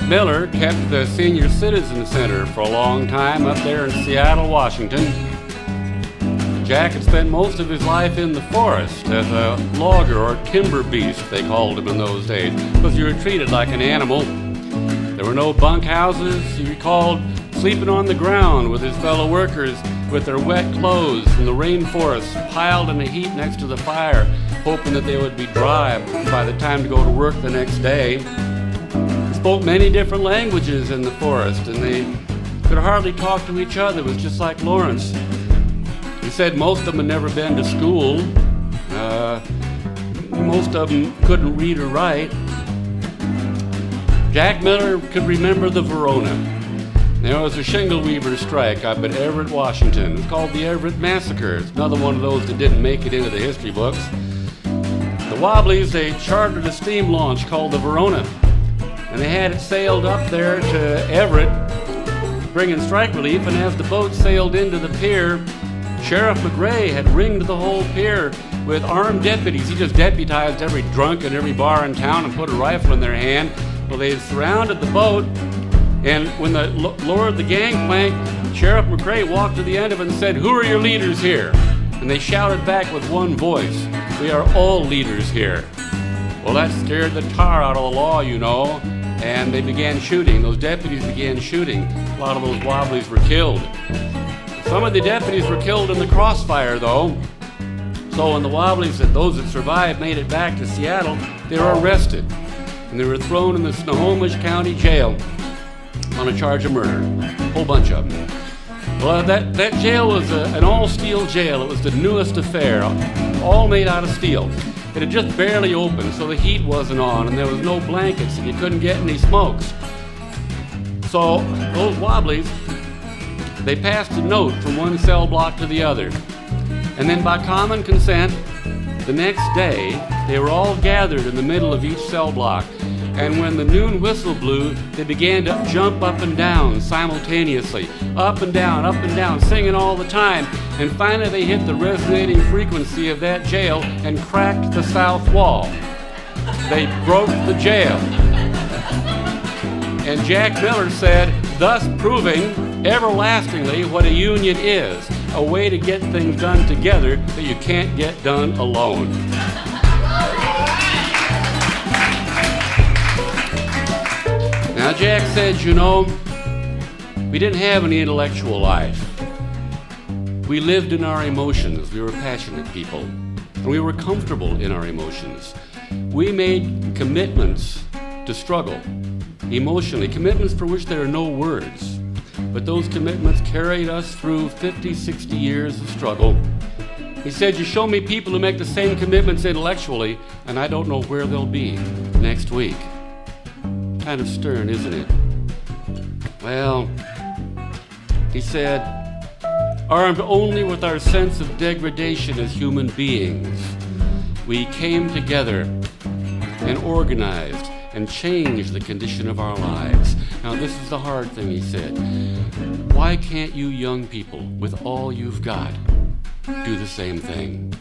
Miller kept the Senior Citizen Center for a long time up there in Seattle, Washington. Jack had spent most of his life in the forest as a logger or timber beast, they called him in those days, because you were treated like an animal. There were no bunkhouses. He recalled sleeping on the ground with his fellow workers with their wet clothes from the rainforest piled in a heap next to the fire, hoping that they would be dry by the time to go to work the next day. He spoke many different languages in the forest, and they could hardly talk to each other. It was just like Lawrence. He said most of them had never been to school. Most of them couldn't read or write. Jack Miller could remember the Verona. There was a shingle weaver strike up at Everett, Washington. It was called the Everett Massacre. It's another one of those that didn't make it into the history books. The Wobblies, they chartered a steam launch called the Verona, and they had it sailed up there to Everett, bringing strike relief, and as the boat sailed into the pier, Sheriff McRae had ringed the whole pier with armed deputies. He just deputized every drunk in every bar in town and put a rifle in their hand. Well, they surrounded the boat, and when they lowered the gangplank, Sheriff McRae walked to the end of it and said, "Who are your leaders here?" And they shouted back with one voice, "We are all leaders here." Well, that scared the tar out of the law, you know, and they began shooting. Those deputies began shooting. A lot of those Wobblies were killed. Some of the deputies were killed in the crossfire, though. So when the Wobblies, those that survived, made it back to Seattle, they were arrested, and they were thrown in the Snohomish County Jail on a charge of murder. A whole bunch of them. Well, that jail was an all-steel jail. It was the newest affair, all made out of steel. It had just barely opened, so the heat wasn't on, and there was no blankets, and you couldn't get any smokes. So those Wobblies, they passed a note from one cell block to the other. And then by common consent, the next day, they were all gathered in the middle of each cell block. And when the noon whistle blew, they began to jump up and down simultaneously. Up and down, singing all the time. And finally they hit the resonating frequency of that jail and cracked the south wall. They broke the jail. And Jack Miller said, thus proving everlastingly what a union is, a way to get things done together that you can't get done alone. Now, Jack said, you know, we didn't have any intellectual life. We lived in our emotions. We were passionate people, and we were comfortable in our emotions. We made commitments to struggle emotionally, commitments for which there are no words. But those commitments carried us through 50, 60 years of struggle. He said, you show me people who make the same commitments intellectually, and I don't know where they'll be next week. Kind of stern, isn't it? Well, he said, armed only with our sense of degradation as human beings, we came together and organized and changed the condition of our lives. Now, this is the hard thing, he said. Why can't you young people, with all you've got, do the same thing?